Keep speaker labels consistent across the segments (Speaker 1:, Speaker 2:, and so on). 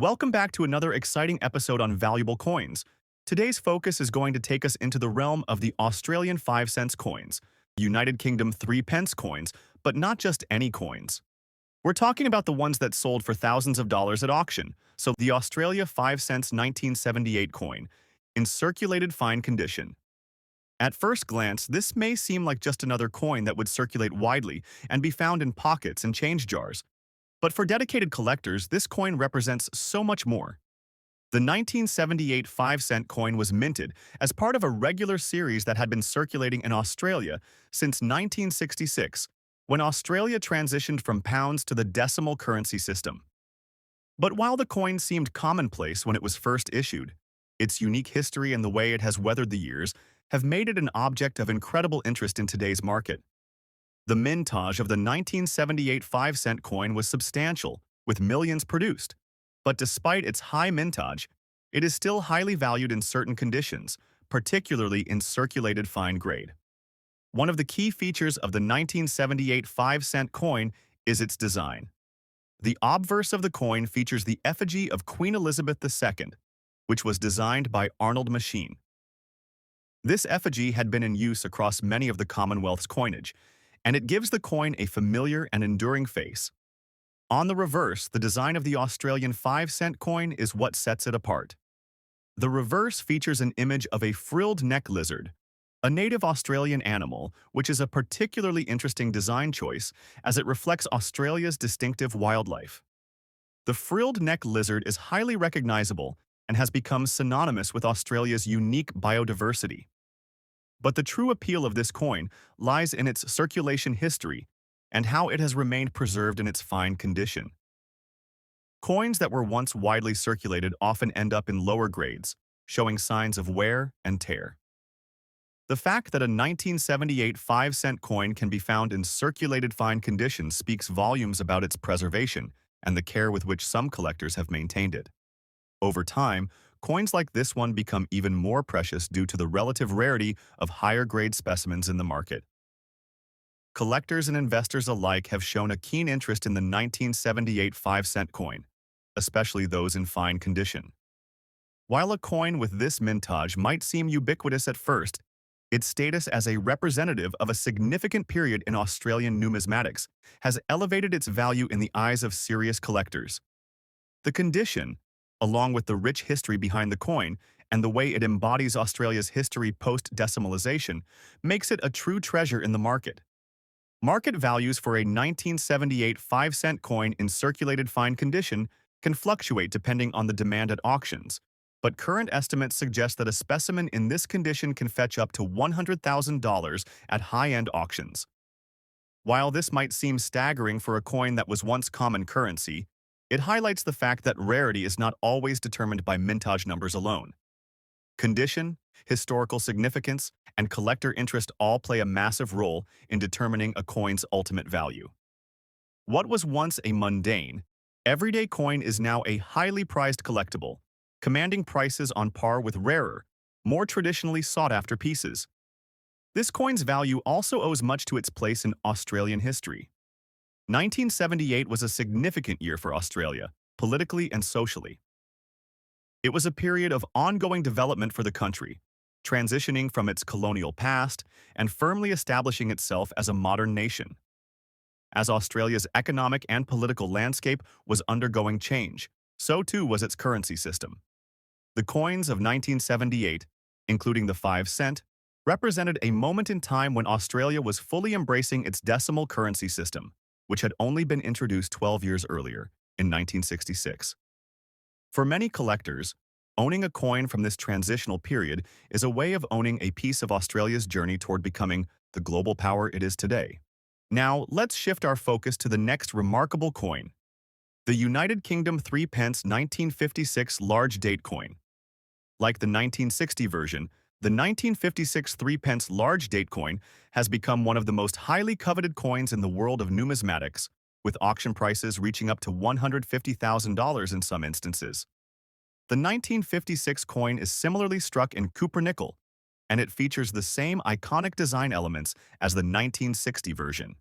Speaker 1: Welcome back to another exciting episode on valuable coins. Today's focus is going to take us into the realm of the Australian 5 cents coins, United Kingdom 3 pence coins, but not just any coins. We're talking about the ones that sold for thousands of dollars at auction, so the Australia 5 cents 1978 coin, in circulated fine condition. At first glance, this may seem like just another coin that would circulate widely and be found in pockets and change jars. But for dedicated collectors, this coin represents so much more. The 1978 5 cent coin was minted as part of a regular series that had been circulating in Australia since 1966, when Australia transitioned from pounds to the decimal currency system. But while the coin seemed commonplace when it was first issued, its unique history and the way it has weathered the years have made it an object of incredible interest in today's market. The mintage of the 1978 5 cent coin was substantial, with millions produced. But despite its high mintage, it is still highly valued in certain conditions, particularly in circulated fine grade. One of the key features of the 1978 5 cent coin is its design. The obverse of the coin features the effigy of Queen Elizabeth II, which was designed by Arnold Machine. This effigy had been in use across many of the Commonwealth's coinage, and it gives the coin a familiar and enduring face. On the reverse, the design of the Australian 5 cent coin is what sets it apart. The reverse features an image of a frilled neck lizard, a native Australian animal, which is a particularly interesting design choice as it reflects Australia's distinctive wildlife. The frilled neck lizard is highly recognizable and has become synonymous with Australia's unique biodiversity. But the true appeal of this coin lies in its circulation history and how it has remained preserved in its fine condition. Coins that were once widely circulated often end up in lower grades, showing signs of wear and tear. The fact that a 1978 5 cent coin can be found in circulated fine condition speaks volumes about its preservation and the care with which some collectors have maintained it. Over time, coins like this one become even more precious due to the relative rarity of higher-grade specimens in the market. Collectors and investors alike have shown a keen interest in the 1978 5 cent coin, especially those in fine condition. While a coin with this mintage might seem ubiquitous at first, its status as a representative of a significant period in Australian numismatics has elevated its value in the eyes of serious collectors. The condition, along with the rich history behind the coin and the way it embodies Australia's history post-decimalization, makes it a true treasure in the market. Market values for a 1978 5 cent coin in circulated fine condition can fluctuate depending on the demand at auctions, but current estimates suggest that a specimen in this condition can fetch up to $100,000 at high-end auctions. While this might seem staggering for a coin that was once common currency, it highlights the fact that rarity is not always determined by mintage numbers alone. Condition, historical significance, and collector interest all play a massive role in determining a coin's ultimate value. What was once a mundane, everyday coin is now a highly prized collectible, commanding prices on par with rarer, more traditionally sought-after pieces. This coin's value also owes much to its place in Australian history. 1978 was a significant year for Australia, politically and socially. It was a period of ongoing development for the country, transitioning from its colonial past and firmly establishing itself as a modern nation. As Australia's economic and political landscape was undergoing change, so too was its currency system. The coins of 1978, including the 5 cent, represented a moment in time when Australia was fully embracing its decimal currency system, which had only been introduced 12 years earlier, in 1966. For many collectors, owning a coin from this transitional period is a way of owning a piece of Australia's journey toward becoming the global power it is today. Now, let's shift our focus to the next remarkable coin, the United Kingdom 3 pence 1956 large date coin. Like the 1960 version, the 1956 3 pence large date coin has become one of the most highly coveted coins in the world of numismatics, with auction prices reaching up to $150,000 in some instances. The 1956 coin is similarly struck in Cooper nickel, and it features the same iconic design elements as the 1960 version.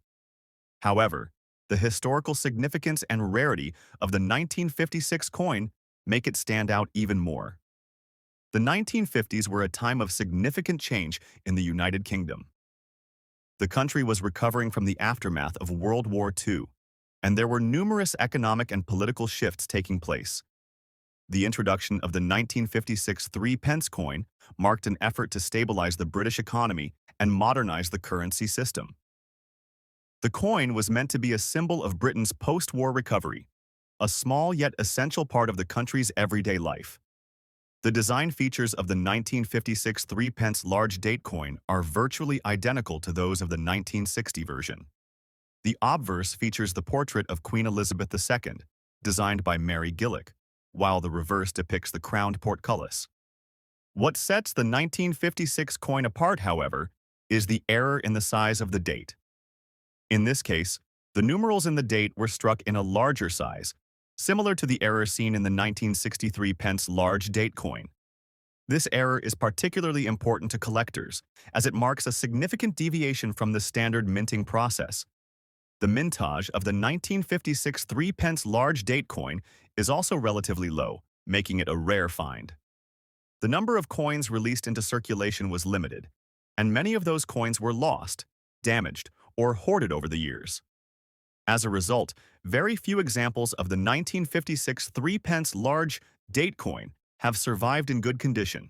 Speaker 1: However, the historical significance and rarity of the 1956 coin make it stand out even more. The 1950s were a time of significant change in the United Kingdom. The country was recovering from the aftermath of World War II, and there were numerous economic and political shifts taking place. The introduction of the 1956 3 pence coin marked an effort to stabilize the British economy and modernize the currency system. The coin was meant to be a symbol of Britain's post-war recovery, a small yet essential part of the country's everyday life. The design features of the 1956 3 pence large date coin are virtually identical to those of the 1960 version. The obverse features the portrait of Queen Elizabeth II, designed by Mary Gillick, while the reverse depicts the crowned portcullis. What sets the 1956 coin apart, however, is the error in the size of the date. In this case, the numerals in the date were struck in a larger size, similar to the error seen in the 1963 pence large date coin. This error is particularly important to collectors, as it marks a significant deviation from the standard minting process. The mintage of the 1956 3 pence large date coin is also relatively low, making it a rare find. The number of coins released into circulation was limited, and many of those coins were lost, damaged, or hoarded over the years. As a result, very few examples of the 1956 3 pence large date coin have survived in good condition.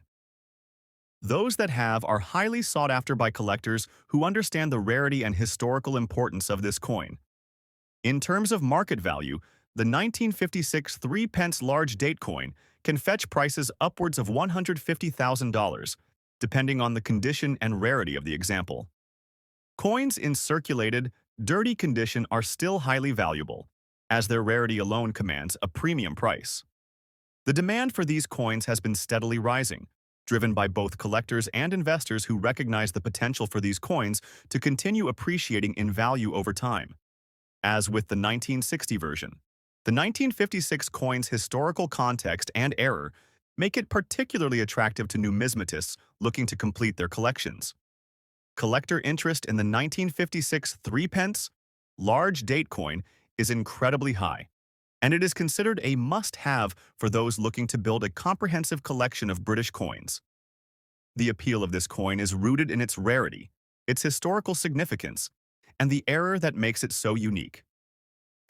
Speaker 1: Those that have are highly sought after by collectors who understand the rarity and historical importance of this coin. In terms of market value, the 1956 3 pence large date coin can fetch prices upwards of $150,000, depending on the condition and rarity of the example. Coins in circulated, dirty condition are still highly valuable, as their rarity alone commands a premium price. The demand for these coins has been steadily rising, driven by both collectors and investors who recognize the potential for these coins to continue appreciating in value over time. As with the 1960 version, the 1956 coin's historical context and error make it particularly attractive to numismatists looking to complete their collections. Collector interest in the 1956 3 pence large date coin is incredibly high, and it is considered a must-have for those looking to build a comprehensive collection of British coins. The appeal of this coin is rooted in its rarity, its historical significance, and the error that makes it so unique.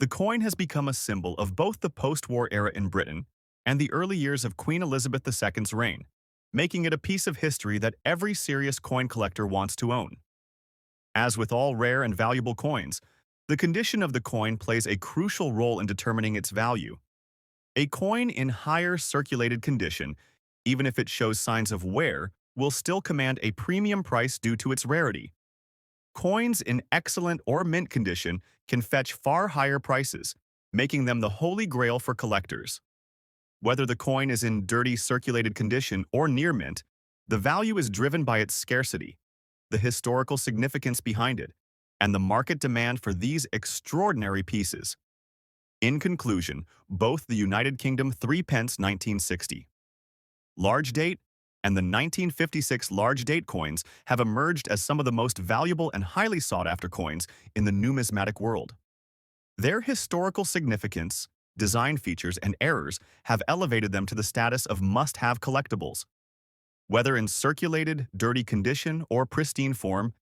Speaker 1: The coin has become a symbol of both the post-war era in Britain and the early years of Queen Elizabeth II's reign, making it a piece of history that every serious coin collector wants to own. As with all rare and valuable coins, the condition of the coin plays a crucial role in determining its value. A coin in higher circulated condition, even if it shows signs of wear, will still command a premium price due to its rarity. Coins in excellent or mint condition can fetch far higher prices, making them the holy grail for collectors. Whether the coin is in dirty circulated condition or near mint, the value is driven by its scarcity, the historical significance behind it, and the market demand for these extraordinary pieces. In conclusion, both the United Kingdom 3 pence 1960 large date and the 1956 large date coins have emerged as some of the most valuable and highly sought-after coins in the numismatic world. Their historical significance, design features, and errors have elevated them to the status of must-have collectibles. Whether in circulated, dirty condition, or pristine form,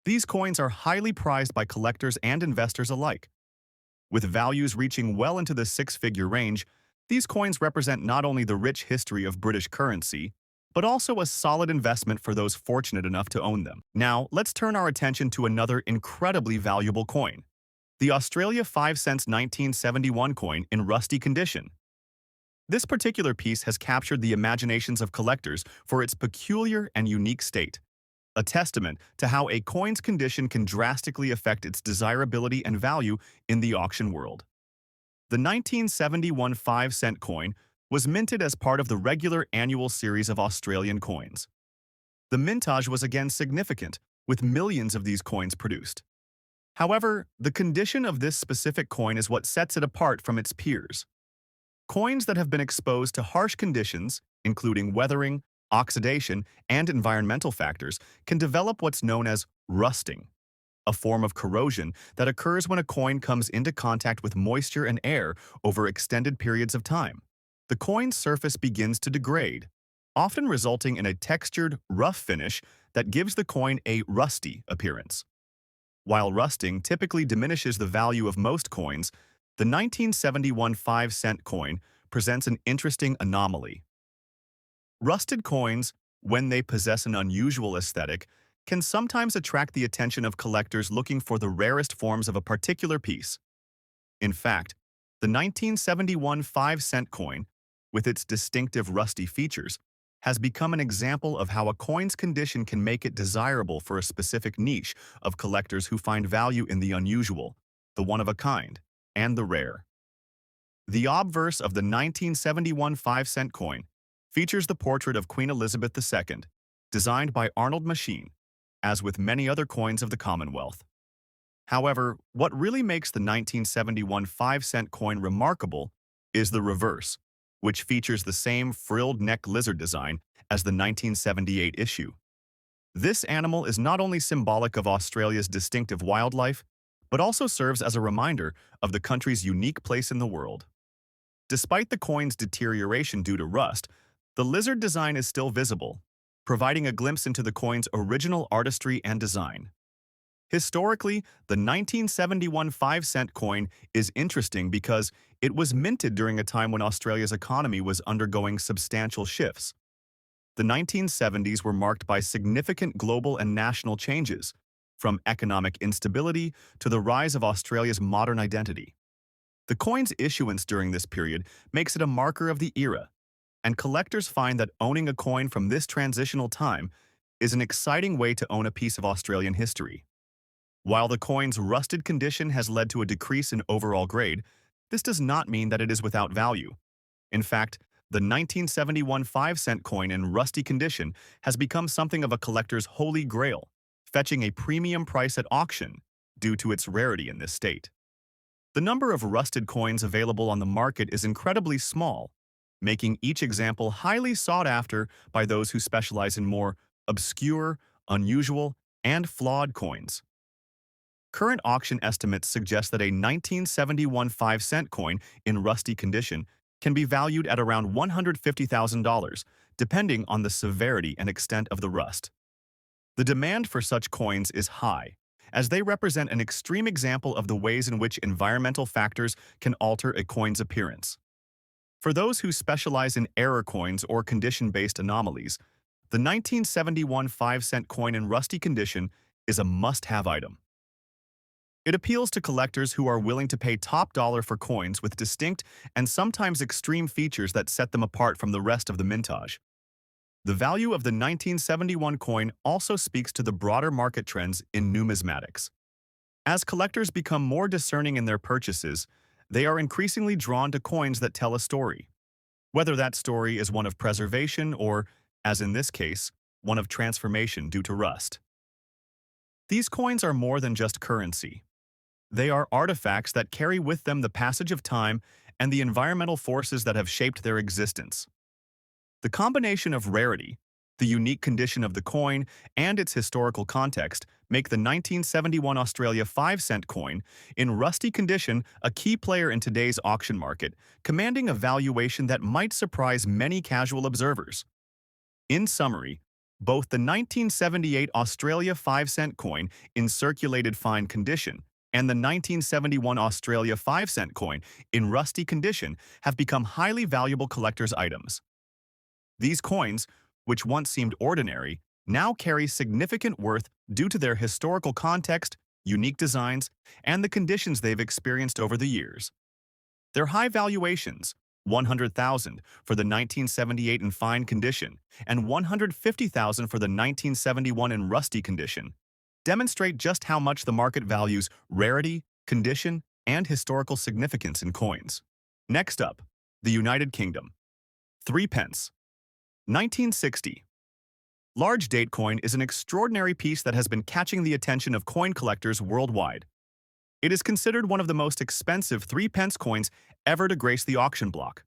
Speaker 1: these coins are highly prized by collectors and investors alike. With values reaching well into the six-figure range, these coins represent not only the rich history of British currency, but also a solid investment for those fortunate enough to own them. Now, let's turn our attention to another incredibly valuable coin, the Australia 5 cents 1971 coin in rusty condition. This particular piece has captured the imaginations of collectors for its peculiar and unique state, a testament to how a coin's condition can drastically affect its desirability and value in the auction world. The 1971 5-cent coin was minted as part of the regular annual series of Australian coins. The mintage was again significant, with millions of these coins produced. However, the condition of this specific coin is what sets it apart from its peers. Coins that have been exposed to harsh conditions, including weathering, oxidation, and environmental factors, can develop what's known as rusting, a form of corrosion that occurs when a coin comes into contact with moisture and air over extended periods of time. the coin's surface begins to degrade, often resulting in a textured, rough finish that gives the coin a rusty appearance. While rusting typically diminishes the value of most coins, the 1971 5-cent coin presents an interesting anomaly. Rusted coins, when they possess an unusual aesthetic, can sometimes attract the attention of collectors looking for the rarest forms of a particular piece. In fact, the 1971 5-cent coin, with its distinctive rusty features, has become an example of how a coin's condition can make it desirable for a specific niche of collectors who find value in the unusual, the one-of-a-kind, and the rare. The obverse of the 1971 5-cent coin features the portrait of Queen Elizabeth II, designed by Arnold Machine, as with many other coins of the Commonwealth. However, what really makes the 1971 5-cent coin remarkable is the reverse, which features the same frilled neck lizard design as the 1978 issue. This animal is not only symbolic of Australia's distinctive wildlife, but also serves as a reminder of the country's unique place in the world. Despite the coin's deterioration due to rust, the lizard design is still visible, providing a glimpse into the coin's original artistry and design. Historically, the 1971 5-cent coin is interesting because it was minted during a time when Australia's economy was undergoing substantial shifts. The 1970s were marked by significant global and national changes, from economic instability to the rise of Australia's modern identity. The coin's issuance during this period makes it a marker of the era, and collectors find that owning a coin from this transitional time is an exciting way to own a piece of Australian history. While the coin's rusted condition has led to a decrease in overall grade, this does not mean that it is without value. In fact, the 1971 5-cent coin in rusty condition has become something of a collector's holy grail, fetching a premium price at auction due to its rarity in this state. The number of rusted coins available on the market is incredibly small, making each example highly sought after by those who specialize in more obscure, unusual, and flawed coins. Current auction estimates suggest that a 1971 5-cent coin in rusty condition can be valued at around $150,000, depending on the severity and extent of the rust. The demand for such coins is high, as they represent an extreme example of the ways in which environmental factors can alter a coin's appearance. For those who specialize in error coins or condition-based anomalies, the 1971 5-cent coin in rusty condition is a must-have item. It appeals to collectors who are willing to pay top dollar for coins with distinct and sometimes extreme features that set them apart from the rest of the mintage. The value of the 1971 coin also speaks to the broader market trends in numismatics. As collectors become more discerning in their purchases, they are increasingly drawn to coins that tell a story. Whether that story is one of preservation or, as in this case, one of transformation due to rust. These coins are more than just currency. They are artifacts that carry with them the passage of time and the environmental forces that have shaped their existence. The combination of rarity, the unique condition of the coin, and its historical context make the 1971 Australia 5-cent coin in rusty condition a key player in today's auction market, commanding a valuation that might surprise many casual observers. In summary, both the 1978 Australia 5-cent coin in circulated fine condition and the 1971 Australia 5-cent coin in rusty condition have become highly valuable collector's items. These coins, which once seemed ordinary, now carry significant worth due to their historical context, unique designs, and the conditions they've experienced over the years. Their high valuations, $100,000 for the 1978 in fine condition and $150,000 for the 1971 in rusty condition, demonstrate just how much the market values rarity, condition, and historical significance in coins. Next up, the United Kingdom. 3 pence. 1960. Large date coin is an extraordinary piece that has been catching the attention of coin collectors worldwide. It is considered one of the most expensive 3 pence coins ever to grace the auction block.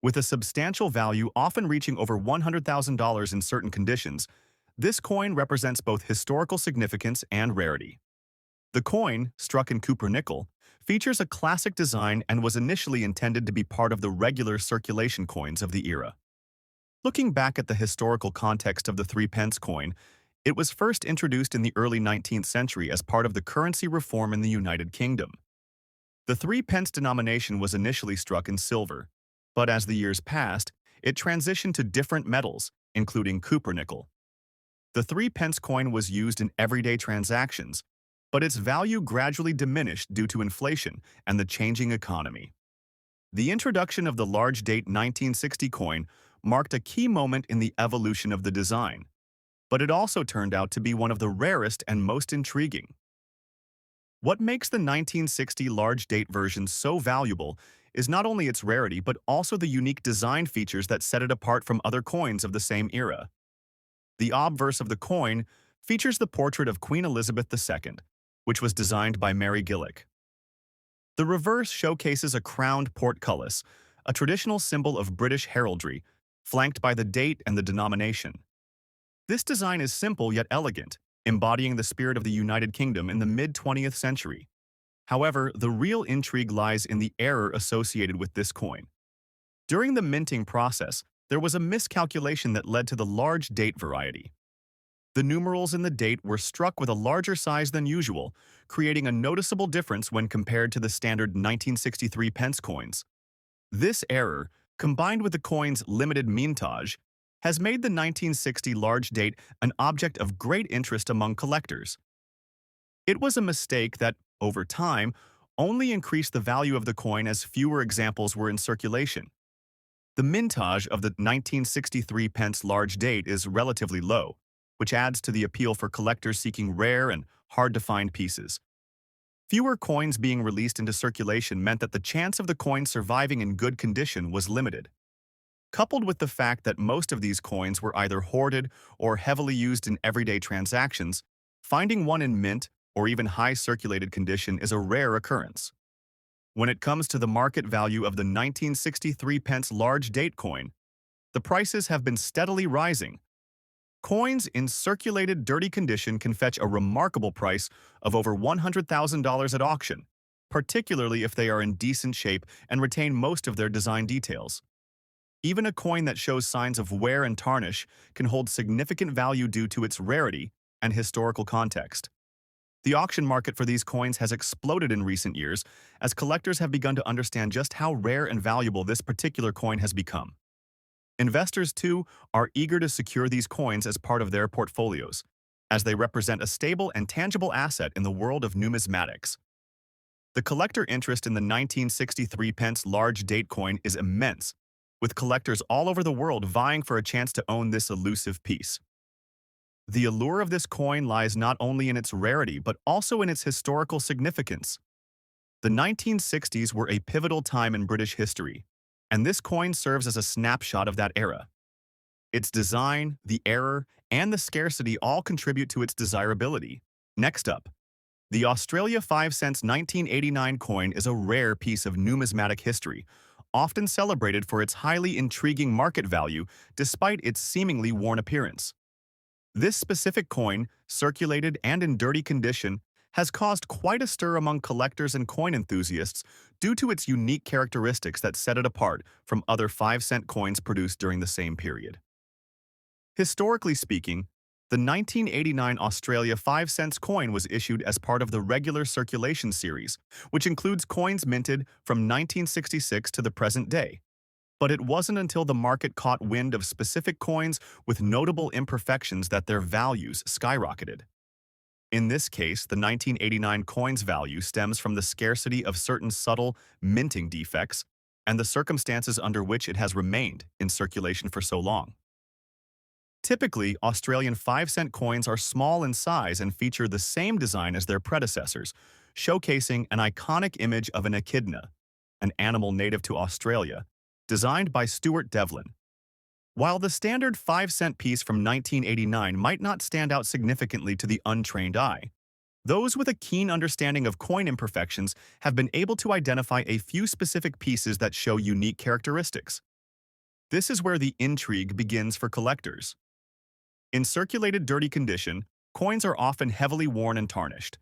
Speaker 1: With a substantial value often reaching over $100,000 in certain conditions, this coin represents both historical significance and rarity. The coin, struck in Cooper nickel, features a classic design and was initially intended to be part of the regular circulation coins of the era. Looking back at the historical context of the 3 pence coin, it was first introduced in the early 19th century as part of the currency reform in the United Kingdom. The 3 pence denomination was initially struck in silver, but as the years passed, it transitioned to different metals, including Cooper nickel. The 3 pence coin was used in everyday transactions, but its value gradually diminished due to inflation and the changing economy. The introduction of the large date 1960 coin marked a key moment in the evolution of the design, but it also turned out to be one of the rarest and most intriguing. What makes the 1960 large date version so valuable is not only its rarity but also the unique design features that set it apart from other coins of the same era. The obverse of the coin features the portrait of Queen Elizabeth II, which was designed by Mary Gillick. The reverse showcases a crowned portcullis, a traditional symbol of British heraldry, flanked by the date and the denomination. This design is simple yet elegant, embodying the spirit of the United Kingdom in the mid-20th century. However, the real intrigue lies in the error associated with this coin. During the minting process, there was a miscalculation that led to the large date variety. The numerals in the date were struck with a larger size than usual, creating a noticeable difference when compared to the standard 1963 pence coins. This error, combined with the coin's limited mintage, has made the 1960 large date an object of great interest among collectors. It was a mistake that, over time, only increased the value of the coin as fewer examples were in circulation. The mintage of the 1963 pence large date is relatively low, which adds to the appeal for collectors seeking rare and hard-to-find pieces. Fewer coins being released into circulation meant that the chance of the coin surviving in good condition was limited. Coupled with the fact that most of these coins were either hoarded or heavily used in everyday transactions, finding one in mint or even high circulated condition is a rare occurrence. When it comes to the market value of the 1963 pence large date coin, the prices have been steadily rising. Coins in circulated dirty condition can fetch a remarkable price of over $100,000 at auction, particularly if they are in decent shape and retain most of their design details. Even a coin that shows signs of wear and tarnish can hold significant value due to its rarity and historical context. The auction market for these coins has exploded in recent years as collectors have begun to understand just how rare and valuable this particular coin has become. Investors, too, are eager to secure these coins as part of their portfolios, as they represent a stable and tangible asset in the world of numismatics. The collector interest in the 1963 pence large date coin is immense, with collectors all over the world vying for a chance to own this elusive piece. The allure of this coin lies not only in its rarity but also in its historical significance. The 1960s were a pivotal time in British history, and this coin serves as a snapshot of that era. Its design, the error, and the scarcity all contribute to its desirability. Next up, the Australia 5 cents 1989 coin is a rare piece of numismatic history, often celebrated for its highly intriguing market value despite its seemingly worn appearance. This specific coin, circulated and in dirty condition, has caused quite a stir among collectors and coin enthusiasts due to its unique characteristics that set it apart from other 5-cent coins produced during the same period. Historically speaking, the 1989 Australia 5 cents coin was issued as part of the regular circulation series, which includes coins minted from 1966 to the present day. But it wasn't until the market caught wind of specific coins with notable imperfections that their values skyrocketed. In this case, the 1989 coin's value stems from the scarcity of certain subtle minting defects and the circumstances under which it has remained in circulation for so long. Typically, Australian 5-cent coins are small in size and feature the same design as their predecessors, showcasing an iconic image of an echidna, an animal native to Australia, designed by Stuart Devlin. While the standard 5-cent piece from 1989 might not stand out significantly to the untrained eye, those with a keen understanding of coin imperfections have been able to identify a few specific pieces that show unique characteristics. This is where the intrigue begins for collectors. In circulated dirty condition, coins are often heavily worn and tarnished.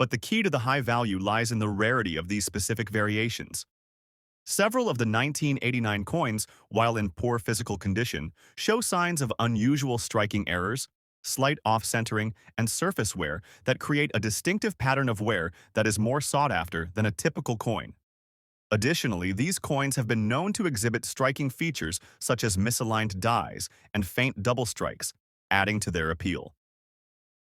Speaker 1: But the key to the high value lies in the rarity of these specific variations. Several of the 1989 coins, while in poor physical condition, show signs of unusual striking errors, slight off-centering, and surface wear that create a distinctive pattern of wear that is more sought after than a typical coin. Additionally, these coins have been known to exhibit striking features such as misaligned dies and faint double strikes, adding to their appeal.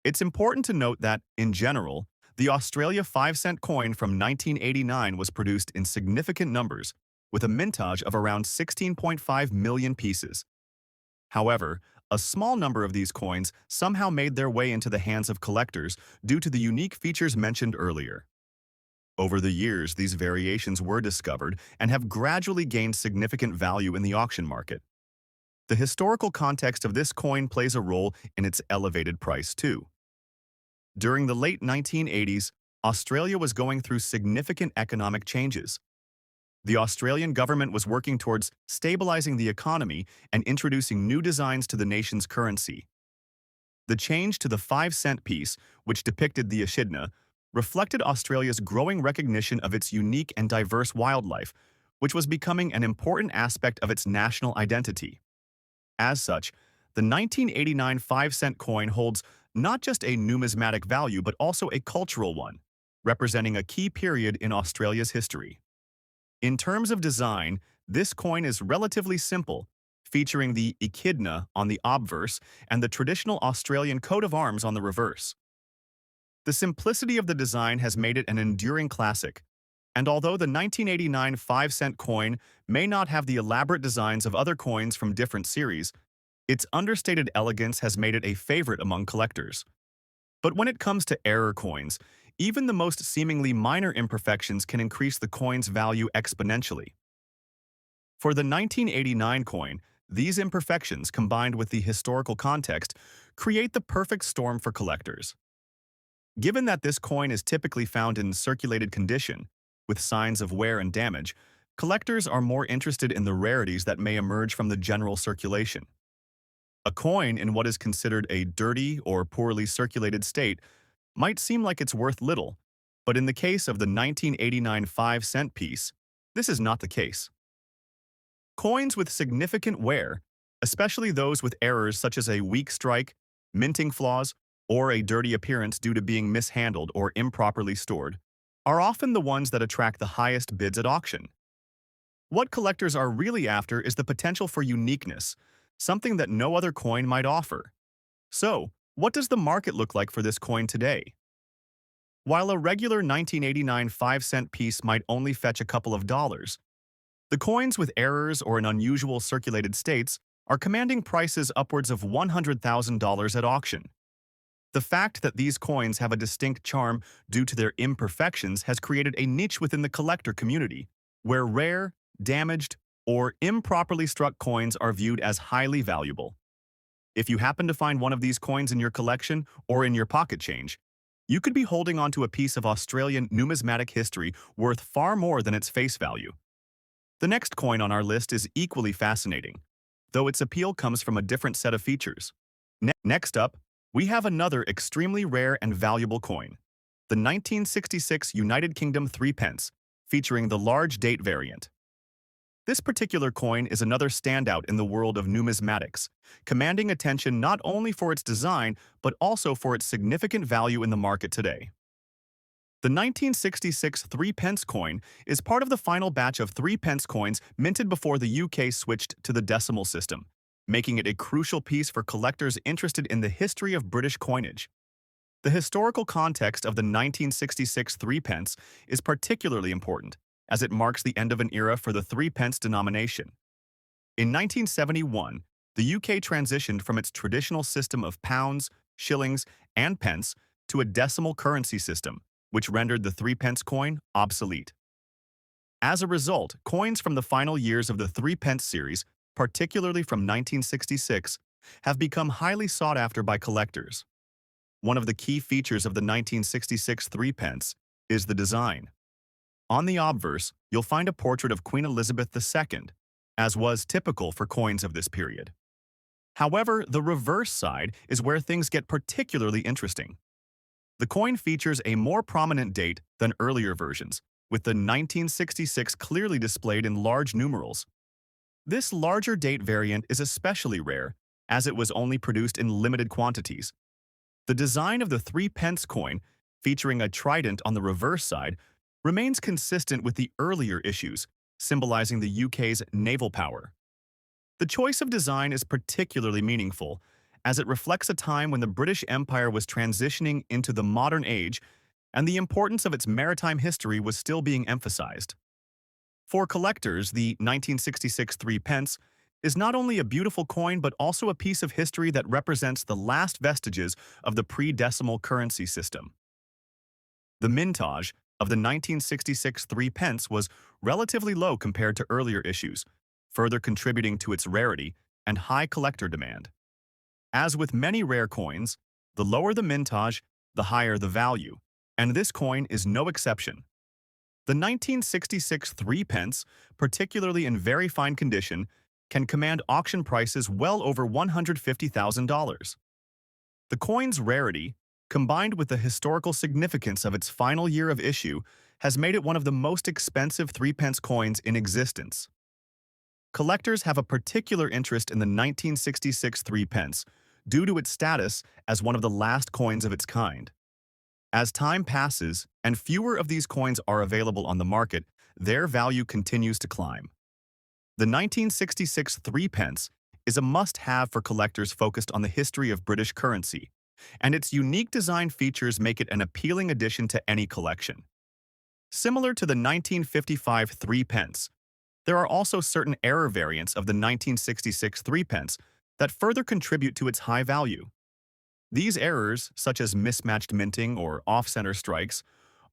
Speaker 1: It's important to note that, in general, the Australia 5-cent coin from 1989 was produced in significant numbers, with a mintage of around 16.5 million pieces. However, a small number of these coins somehow made their way into the hands of collectors due to the unique features mentioned earlier. Over the years, these variations were discovered and have gradually gained significant value in the auction market. The historical context of this coin plays a role in its elevated price too. During the late 1980s, Australia was going through significant economic changes. The Australian government was working towards stabilizing the economy and introducing new designs to the nation's currency. The change to the 5-cent piece, which depicted the echidna, reflected Australia's growing recognition of its unique and diverse wildlife, which was becoming an important aspect of its national identity. As such, the 1989 5-cent coin holds not just a numismatic value but also a cultural one, representing a key period in Australia's history. In terms of design, this coin is relatively simple, featuring the echidna on the obverse and the traditional Australian coat of arms on the reverse. The simplicity of the design has made it an enduring classic, and although the 1989 5-cent coin may not have the elaborate designs of other coins from different series, its understated elegance has made it a favorite among collectors. But when it comes to error coins, even the most seemingly minor imperfections can increase the coin's value exponentially. For the 1989 coin, these imperfections, combined with the historical context, create the perfect storm for collectors. Given that this coin is typically found in circulated condition, with signs of wear and damage, collectors are more interested in the rarities that may emerge from the general circulation. A coin in what is considered a dirty or poorly circulated state might seem like it's worth little, but in the case of the 1989 5-cent piece, this is not the case. Coins with significant wear, especially those with errors such as a weak strike, minting flaws, or a dirty appearance due to being mishandled or improperly stored, are often the ones that attract the highest bids at auction. What collectors are really after is the potential for uniqueness, something that no other coin might offer. So, what does the market look like for this coin today? While a regular 1989 5-cent piece might only fetch a couple of dollars, the coins with errors or in unusual circulated states are commanding prices upwards of $100,000 at auction. The fact that these coins have a distinct charm due to their imperfections has created a niche within the collector community, where rare, damaged, or improperly struck coins are viewed as highly valuable. If you happen to find one of these coins in your collection or in your pocket change, you could be holding onto a piece of Australian numismatic history worth far more than its face value. The next coin on our list is equally fascinating, though its appeal comes from a different set of features. Next up, we have another extremely rare and valuable coin, the 1966 United Kingdom 3 pence, featuring the large date variant. This particular coin is another standout in the world of numismatics, commanding attention not only for its design but also for its significant value in the market today. The 1966 3 pence coin is part of the final batch of 3 pence coins minted before the UK switched to the decimal system, making it a crucial piece for collectors interested in the history of British coinage. The historical context of the 1966 3 pence is particularly important, as it marks the end of an era for the 3 pence denomination. In 1971, the UK transitioned from its traditional system of pounds, shillings, and pence to a decimal currency system, which rendered the 3 pence coin obsolete. As a result, coins from the final years of the 3 pence series, particularly from 1966, have become highly sought after by collectors. One of the key features of the 1966 3 pence is the design. On the obverse, you'll find a portrait of Queen Elizabeth II, as was typical for coins of this period. However, the reverse side is where things get particularly interesting. The coin features a more prominent date than earlier versions, with the 1966 clearly displayed in large numerals. This larger date variant is especially rare, as it was only produced in limited quantities. The design of the 3 pence coin, featuring a trident on the reverse side, remains consistent with the earlier issues, symbolizing the UK's naval power. The choice of design is particularly meaningful, as it reflects a time when the British Empire was transitioning into the modern age and the importance of its maritime history was still being emphasized. For collectors, the 1966 3 pence is not only a beautiful coin but also a piece of history that represents the last vestiges of the pre-decimal currency system. The mintage of the 1966 3 pence was relatively low compared to earlier issues, further contributing to its rarity and high collector demand. As with many rare coins, the lower the mintage, the higher the value, and this coin is no exception. The 1966 3 pence, particularly in very fine condition, can command auction prices well over $150,000. The coin's rarity, combined with the historical significance of its final year of issue, has made it one of the most expensive 3 pence coins in existence. Collectors have a particular interest in the 1966 3 pence due to its status as one of the last coins of its kind. As time passes and fewer of these coins are available on the market, their value continues to climb. The 1966 3 pence is a must-have for collectors focused on the history of British currency, and its unique design features make it an appealing addition to any collection. Similar to the 1955 3 pence, there are also certain error variants of the 1966 3 pence that further contribute to its high value. These errors, such as mismatched minting or off-center strikes,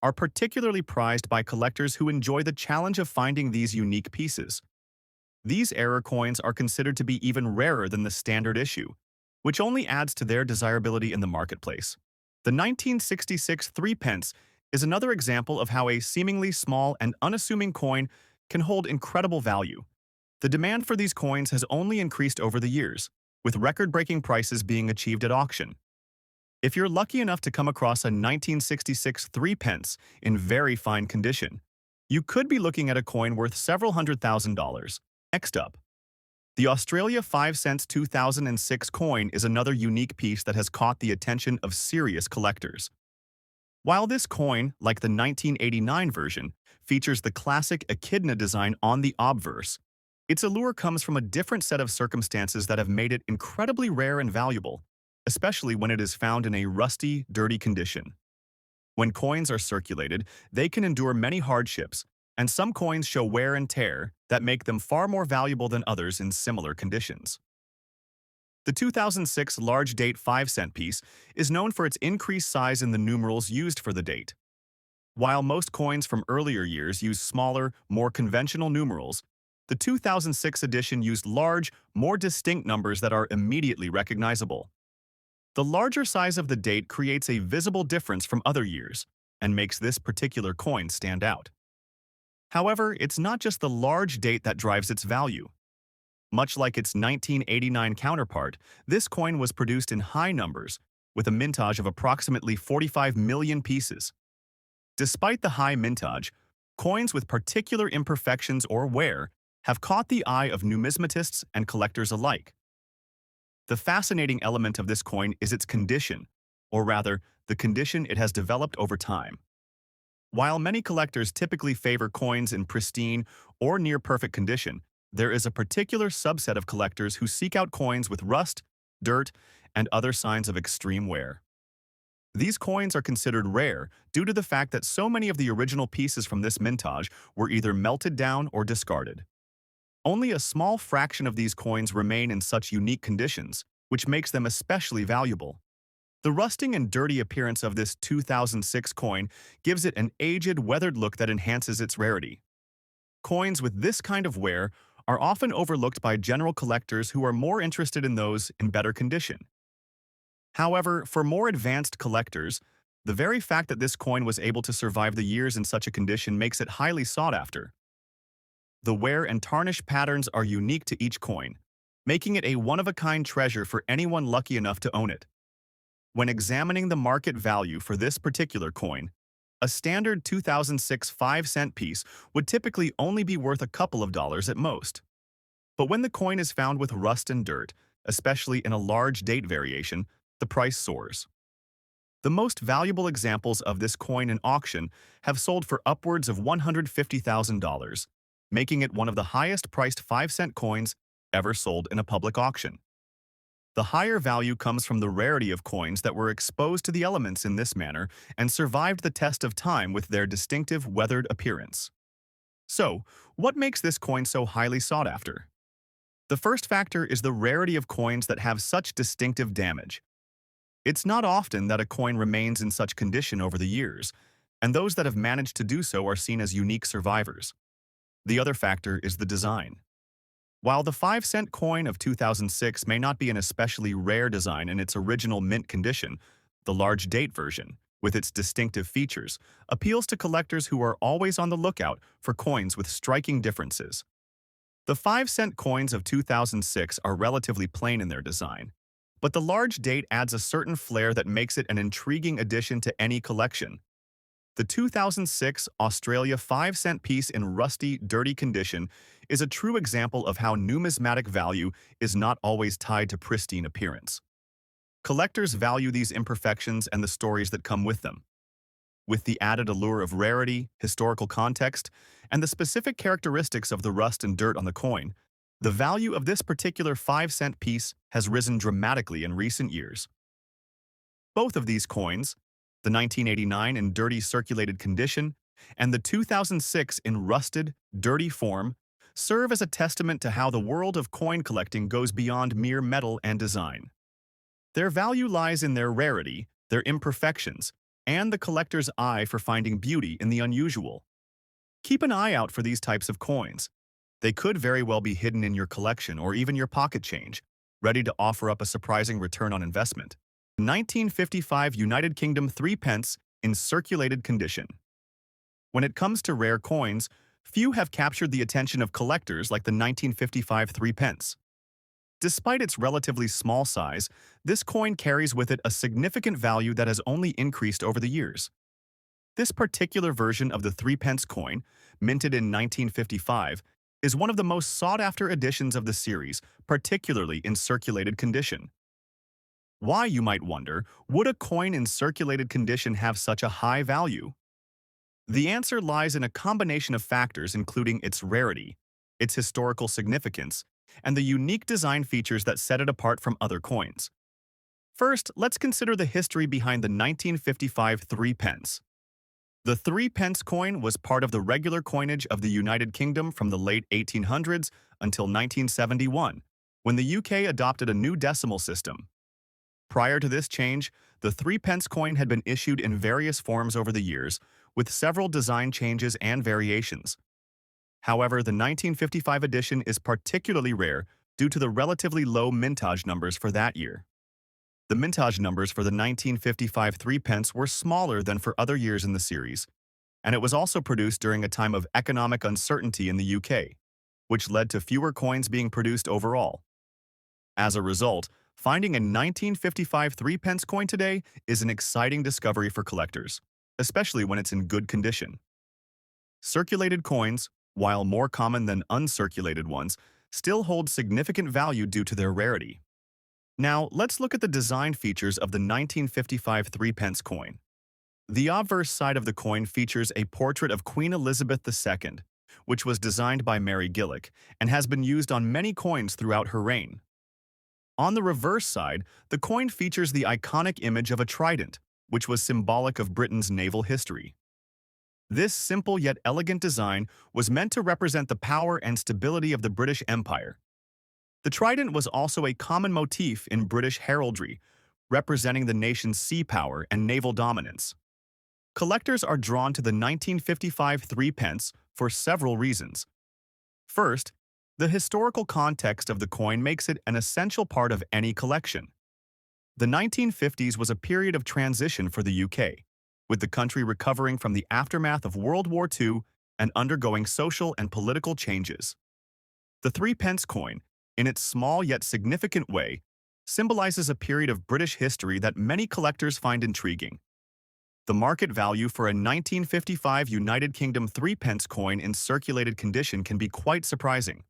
Speaker 1: are particularly prized by collectors who enjoy the challenge of finding these unique pieces. These error coins are considered to be even rarer than the standard issue, which only adds to their desirability in the marketplace. The 1966 3 pence is another example of how a seemingly small and unassuming coin can hold incredible value. The demand for these coins has only increased over the years, with record-breaking prices being achieved at auction. If you're lucky enough to come across a 1966 3 pence in very fine condition, you could be looking at a coin worth several $100,000. Next up, the Australia 5 cents 2006 coin is another unique piece that has caught the attention of serious collectors. While this coin, like the 1989 version, features the classic echidna design on the obverse, its allure comes from a different set of circumstances that have made it incredibly rare and valuable, especially when it is found in a rusty, dirty condition. When coins are circulated, they can endure many hardships, and some coins show wear and tear that make them far more valuable than others in similar conditions. The 2006 large date 5 cent piece is known for its increased size in the numerals used for the date. While most coins from earlier years use smaller, more conventional numerals, the 2006 edition used large, more distinct numbers that are immediately recognizable. The larger size of the date creates a visible difference from other years and makes this particular coin stand out. However, it's not just the large date that drives its value. Much like its 1989 counterpart, this coin was produced in high numbers, with a mintage of approximately 45 million pieces. Despite the high mintage, coins with particular imperfections or wear have caught the eye of numismatists and collectors alike. The fascinating element of this coin is its condition, or rather, the condition it has developed over time. While many collectors typically favor coins in pristine or near-perfect condition, there is a particular subset of collectors who seek out coins with rust, dirt, and other signs of extreme wear. These coins are considered rare due to the fact that so many of the original pieces from this mintage were either melted down or discarded. Only a small fraction of these coins remain in such unique conditions, which makes them especially valuable. The rusting and dirty appearance of this 2006 coin gives it an aged, weathered look that enhances its rarity. Coins with this kind of wear are often overlooked by general collectors who are more interested in those in better condition. However, for more advanced collectors, the very fact that this coin was able to survive the years in such a condition makes it highly sought after. The wear and tarnish patterns are unique to each coin, making it a one-of-a-kind treasure for anyone lucky enough to own it. When examining the market value for this particular coin, a standard 2006 5-cent piece would typically only be worth a couple of dollars at most. But when the coin is found with rust and dirt, especially in a large date variation, the price soars. The most valuable examples of this coin in auction have sold for upwards of $150,000, making it one of the highest-priced 5-cent coins ever sold in a public auction. The higher value comes from the rarity of coins that were exposed to the elements in this manner and survived the test of time with their distinctive weathered appearance. So, what makes this coin so highly sought after? The first factor is the rarity of coins that have such distinctive damage. It's not often that a coin remains in such condition over the years, and those that have managed to do so are seen as unique survivors. The other factor is the design. While the 5-cent coin of 2006 may not be an especially rare design in its original mint condition, the large date version, with its distinctive features, appeals to collectors who are always on the lookout for coins with striking differences. The 5-cent coins of 2006 are relatively plain in their design, but the large date adds a certain flair that makes it an intriguing addition to any collection. The 2006 Australia 5-cent piece in rusty, dirty condition is a true example of how numismatic value is not always tied to pristine appearance. Collectors value these imperfections and the stories that come with them. With the added allure of rarity, historical context, and the specific characteristics of the rust and dirt on the coin, the value of this particular 5-cent piece has risen dramatically in recent years. Both of these coins, the 1989 in dirty circulated condition and the 2006 in rusted, dirty form, serve as a testament to how the world of coin collecting goes beyond mere metal and design. Their value lies in their rarity, their imperfections, and the collector's eye for finding beauty in the unusual. Keep an eye out for these types of coins. They could very well be hidden in your collection or even your pocket change, ready to offer up a surprising return on investment. 1955 United Kingdom 3 pence in circulated condition. When it comes to rare coins, few have captured the attention of collectors like the 1955 3 pence. Despite its relatively small size, this coin carries with it a significant value that has only increased over the years. This particular version of the 3 pence coin, minted in 1955, is one of the most sought-after editions of the series, particularly in circulated condition. Why, you might wonder, would a coin in circulated condition have such a high value? The answer lies in a combination of factors including its rarity, its historical significance, and the unique design features that set it apart from other coins. First, let's consider the history behind the 1955 3 pence. The 3 pence coin was part of the regular coinage of the United Kingdom from the late 1800s until 1971, when the UK adopted a new decimal system. Prior to this change, the 3 pence coin had been issued in various forms over the years, with several design changes and variations. However, the 1955 edition is particularly rare due to the relatively low mintage numbers for that year. The mintage numbers for the 1955 3 pence were smaller than for other years in the series, and it was also produced during a time of economic uncertainty in the UK, which led to fewer coins being produced overall. As a result, finding a 1955 3 pence coin today is an exciting discovery for collectors, especially when it's in good condition. Circulated coins, while more common than uncirculated ones, still hold significant value due to their rarity. Now, let's look at the design features of the 1955 3 pence coin. The obverse side of the coin features a portrait of Queen Elizabeth II, which was designed by Mary Gillick and has been used on many coins throughout her reign. On the reverse side, the coin features the iconic image of a trident, which was symbolic of Britain's naval history. This simple yet elegant design was meant to represent the power and stability of the British Empire. The trident was also a common motif in British heraldry, representing the nation's sea power and naval dominance. Collectors are drawn to the 1955 3 pence for several reasons. First, the historical context of the coin makes it an essential part of any collection. The 1950s was a period of transition for the UK, with the country recovering from the aftermath of World War II and undergoing social and political changes. The 3 pence coin, in its small yet significant way, symbolizes a period of British history that many collectors find intriguing. The market value for a 1955 United Kingdom 3 pence coin in circulated condition can be quite surprising.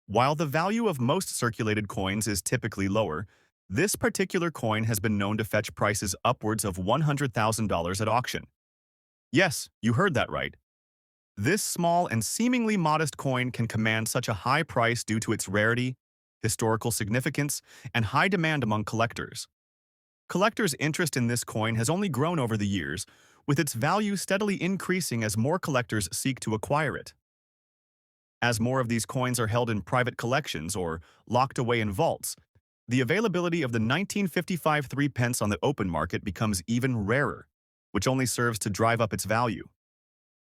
Speaker 1: While the value of most circulated coins is typically lower, this particular coin has been known to fetch prices upwards of $100,000 at auction. Yes, you heard that right. This small and seemingly modest coin can command such a high price due to its rarity, historical significance, and high demand among collectors. Collectors' interest in this coin has only grown over the years, with its value steadily increasing as more collectors seek to acquire it. As more of these coins are held in private collections or locked away in vaults, the availability of the 1955 3 pence on the open market becomes even rarer, which only serves to drive up its value.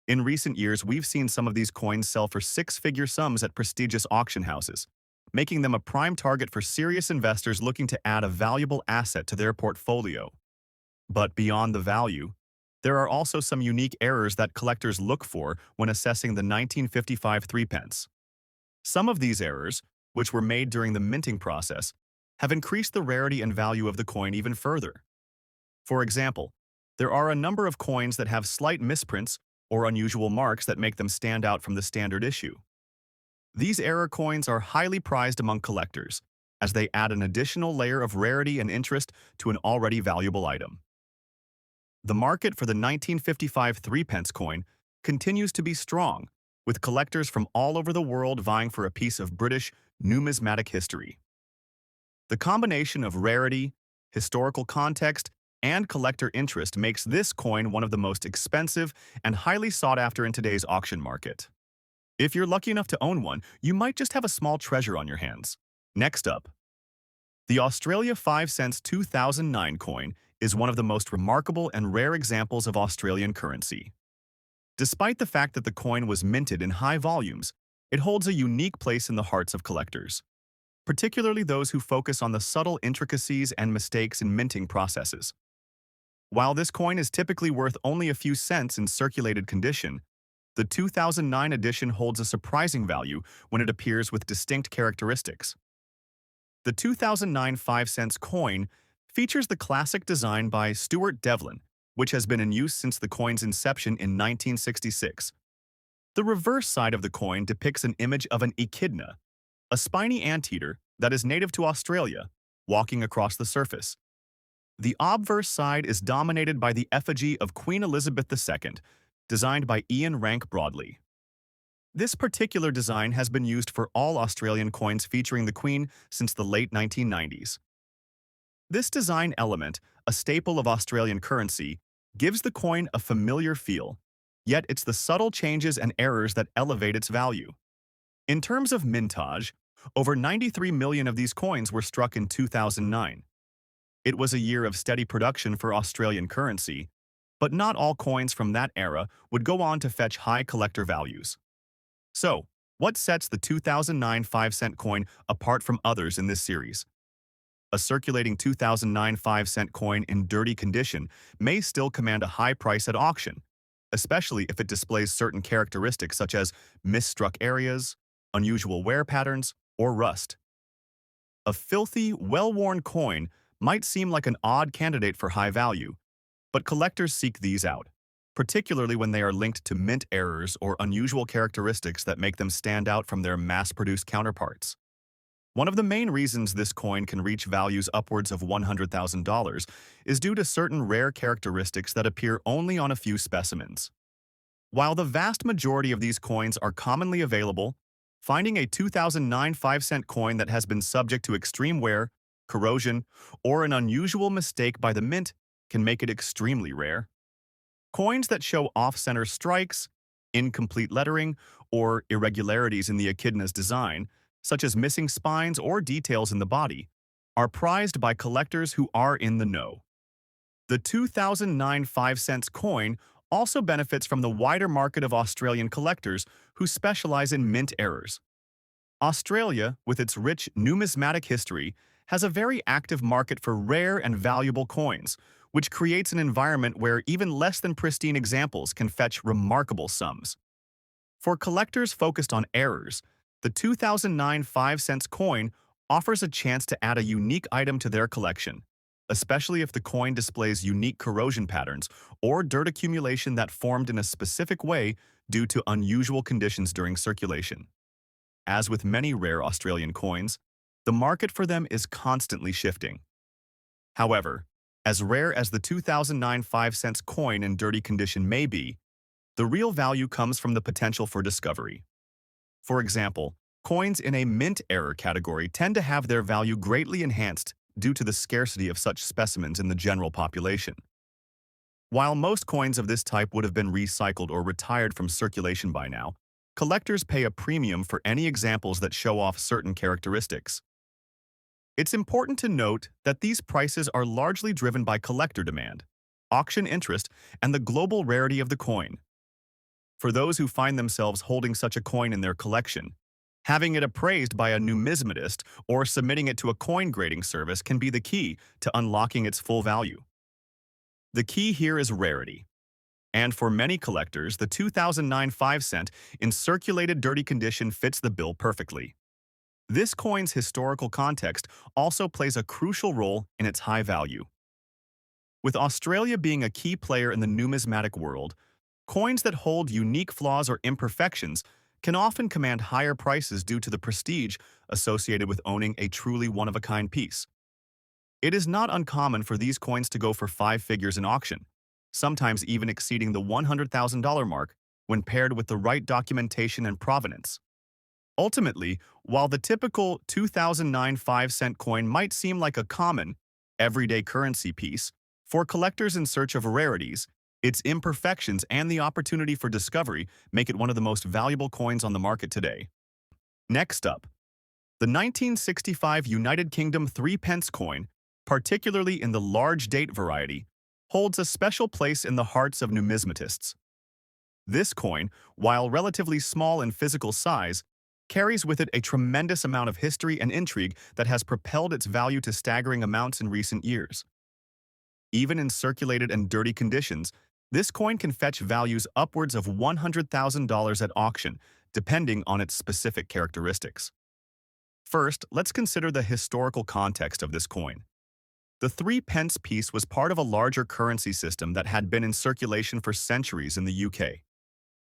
Speaker 1: In recent years, we've seen some of these coins sell for six-figure sums at prestigious auction houses, making them a prime target for serious investors looking to add a valuable asset to their portfolio. But beyond the value, there are also some unique errors that collectors look for when assessing the 1955 3 pence. Some of these errors, which were made during the minting process, have increased the rarity and value of the coin even further. For example, there are a number of coins that have slight misprints or unusual marks that make them stand out from the standard issue. These error coins are highly prized among collectors, as they add an additional layer of rarity and interest to an already valuable item. The market for the 1955 3 pence coin continues to be strong, with collectors from all over the world vying for a piece of British numismatic history. The combination of rarity, historical context, and collector interest makes this coin one of the most expensive and highly sought after in today's auction market. If you're lucky enough to own one, you might just have a small treasure on your hands. Next up, the Australia 5 cents 2009 coin is one of the most remarkable and rare examples of Australian currency. Despite the fact that the coin was minted in high volumes, it holds a unique place in the hearts of collectors, particularly those who focus on the subtle intricacies and mistakes in minting processes. While this coin is typically worth only a few cents in circulated condition, the 2009 edition holds a surprising value when it appears with distinct characteristics. The 2009 5 cents coin features the classic design by Stuart Devlin, which has been in use since the coin's inception in 1966. The reverse side of the coin depicts an image of an echidna, a spiny anteater that is native to Australia, walking across the surface. The obverse side is dominated by the effigy of Queen Elizabeth II, designed by Ian Rank Broadley. This particular design has been used for all Australian coins featuring the Queen since the late 1990s. This design element, a staple of Australian currency, gives the coin a familiar feel, yet it's the subtle changes and errors that elevate its value. In terms of mintage, over 93 million of these coins were struck in 2009. It was a year of steady production for Australian currency, but not all coins from that era would go on to fetch high collector values. So, what sets the 2009 5-cent coin apart from others in this series? A circulating 2009 5-cent coin in dirty condition may still command a high price at auction, especially if it displays certain characteristics such as misstruck areas, unusual wear patterns, or rust. A filthy, well-worn coin might seem like an odd candidate for high value, but collectors seek these out, particularly when they are linked to mint errors or unusual characteristics that make them stand out from their mass-produced counterparts. One of the main reasons this coin can reach values upwards of $100,000 is due to certain rare characteristics that appear only on a few specimens. While the vast majority of these coins are commonly available, finding a 2009 5-cent coin that has been subject to extreme wear, corrosion, or an unusual mistake by the mint can make it extremely rare. Coins that show off-center strikes, incomplete lettering, or irregularities in the echidna's design, such as missing spines or details in the body, are prized by collectors who are in the know. The 2009 5 cents coin also benefits from the wider market of Australian collectors who specialize in mint errors. Australia, with its rich numismatic history, has a very active market for rare and valuable coins, which creates an environment where even less than pristine examples can fetch remarkable sums. For collectors focused on errors, the 2009 5 cents coin offers a chance to add a unique item to their collection, especially if the coin displays unique corrosion patterns or dirt accumulation that formed in a specific way due to unusual conditions during circulation. As with many rare Australian coins, the market for them is constantly shifting. However, as rare as the 2009 5-cent coin in dirty condition may be, the real value comes from the potential for discovery. For example, coins in a mint error category tend to have their value greatly enhanced due to the scarcity of such specimens in the general population. While most coins of this type would have been recycled or retired from circulation by now, collectors pay a premium for any examples that show off certain characteristics. It's important to note that these prices are largely driven by collector demand, auction interest, and the global rarity of the coin. For those who find themselves holding such a coin in their collection, having it appraised by a numismatist or submitting it to a coin grading service can be the key to unlocking its full value. The key here is rarity. And for many collectors, the 2009 5-cent in circulated dirty condition fits the bill perfectly. This coin's historical context also plays a crucial role in its high value. With Australia being a key player in the numismatic world, coins that hold unique flaws or imperfections can often command higher prices due to the prestige associated with owning a truly one-of-a-kind piece. It is not uncommon for these coins to go for 5 figures in auction, sometimes even exceeding the $100,000 mark when paired with the right documentation and provenance. Ultimately, while the typical 2009 5-cent coin might seem like a common, everyday currency piece, for collectors in search of rarities, its imperfections and the opportunity for discovery make it one of the most valuable coins on the market today. Next up, the 1965 United Kingdom 3-pence coin, particularly in the large date variety, holds a special place in the hearts of numismatists. This coin, while relatively small in physical size, carries with it a tremendous amount of history and intrigue that has propelled its value to staggering amounts in recent years. Even in circulated and dirty conditions, this coin can fetch values upwards of $100,000 at auction, depending on its specific characteristics. First, let's consider the historical context of this coin. The 3-pence piece was part of a larger currency system that had been in circulation for centuries in the UK.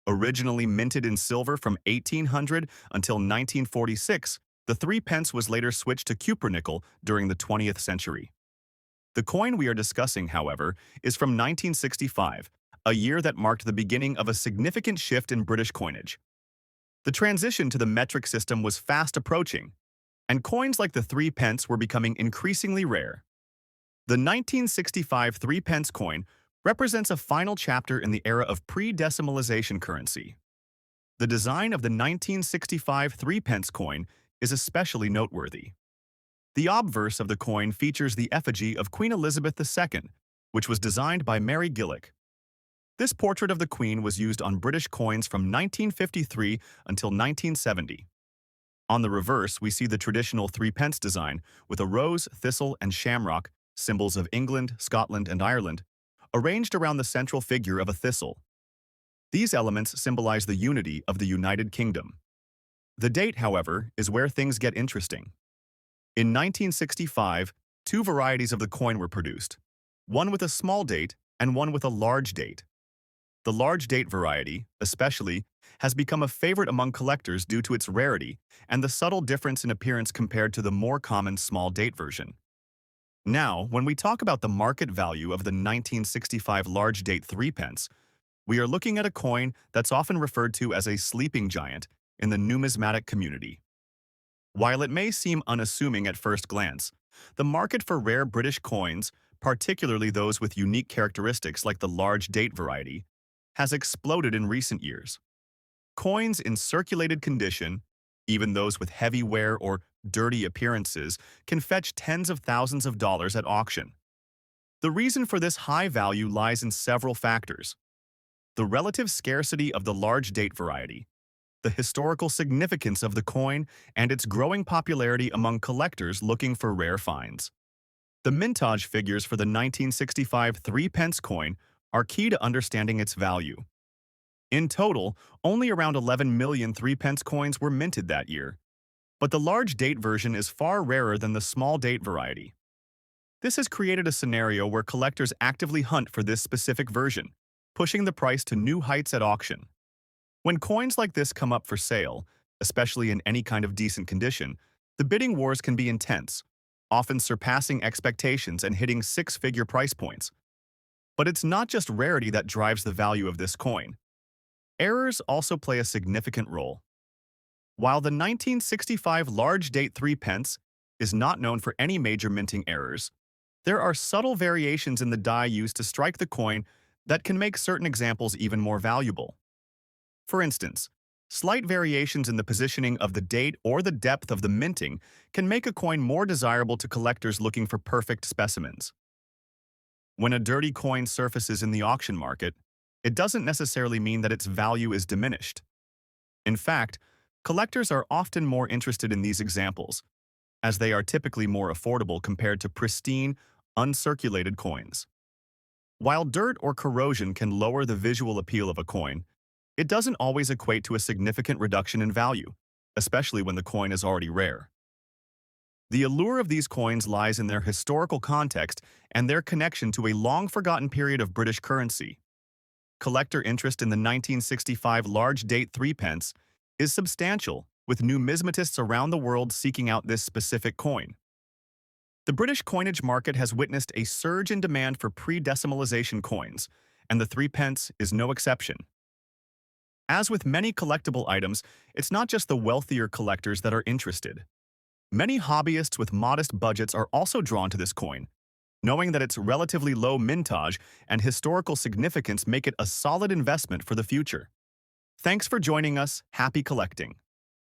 Speaker 1: Originally minted in silver from 1800 until 1946, the 3-pence was later switched to cupronickel during the 20th century. The coin we are discussing, however, is from 1965, a year that marked the beginning of a significant shift in British coinage. The transition to the metric system was fast approaching, and coins like the 3-pence were becoming increasingly rare. The 1965 3-pence coin represents a final chapter in the era of pre-decimalization currency. The design of the 1965 3-pence coin is especially noteworthy. The obverse of the coin features the effigy of Queen Elizabeth II, which was designed by Mary Gillick. This portrait of the Queen was used on British coins from 1953 until 1970. On the reverse, we see the traditional 3-pence design with a rose, thistle, and shamrock, symbols of England, Scotland, and Ireland, arranged around the central figure of a thistle. These elements symbolize the unity of the United Kingdom. The date, however, is where things get interesting. In 1965, 2 varieties of the coin were produced, one with a small date and one with a large date. The large date variety, especially, has become a favorite among collectors due to its rarity and the subtle difference in appearance compared to the more common small date version. Now, when we talk about the market value of the 1965 large date 3-pence, we are looking at a coin that's often referred to as a sleeping giant in the numismatic community. While it may seem unassuming at first glance, the market for rare British coins, particularly those with unique characteristics like the large date variety, has exploded in recent years. Coins in circulated condition, even those with heavy wear or dirty appearances, can fetch tens of thousands of dollars at auction. The reason for this high value lies in several factors: the relative scarcity of the large date variety, the historical significance of the coin, and its growing popularity among collectors looking for rare finds. The mintage figures for the 1965 3-pence coin are key to understanding its value. In total, only around 11 million 3-pence coins were minted that year. but the large date version is far rarer than the small date variety. This has created a scenario where collectors actively hunt for this specific version, pushing the price to new heights at auction. When coins like this come up for sale, especially in any kind of decent condition, the bidding wars can be intense, often surpassing expectations and hitting six-figure price points. But it's not just rarity that drives the value of this coin. Errors also play a significant role. While the 1965 large date 3 pence is not known for any major minting errors, there are subtle variations in the die used to strike the coin that can make certain examples even more valuable. For instance, slight variations in the positioning of the date or the depth of the minting can make a coin more desirable to collectors looking for perfect specimens. When a dirty coin surfaces in the auction market, it doesn't necessarily mean that its value is diminished. In fact, collectors are often more interested in these examples, as they are typically more affordable compared to pristine, uncirculated coins. While dirt or corrosion can lower the visual appeal of a coin, it doesn't always equate to a significant reduction in value, especially when the coin is already rare. The allure of these coins lies in their historical context and their connection to a long-forgotten period of British currency. Collector interest in the 1965 large date 3 pence is substantial, with numismatists around the world seeking out this specific coin. The British coinage market has witnessed a surge in demand for pre-decimalization coins, and the 3 pence is no exception. As with many collectible items, it's not just the wealthier collectors that are interested. Many hobbyists with modest budgets are also drawn to this coin, knowing that its relatively low mintage and historical significance make it a solid investment for the future. Thanks for joining us. Happy collecting!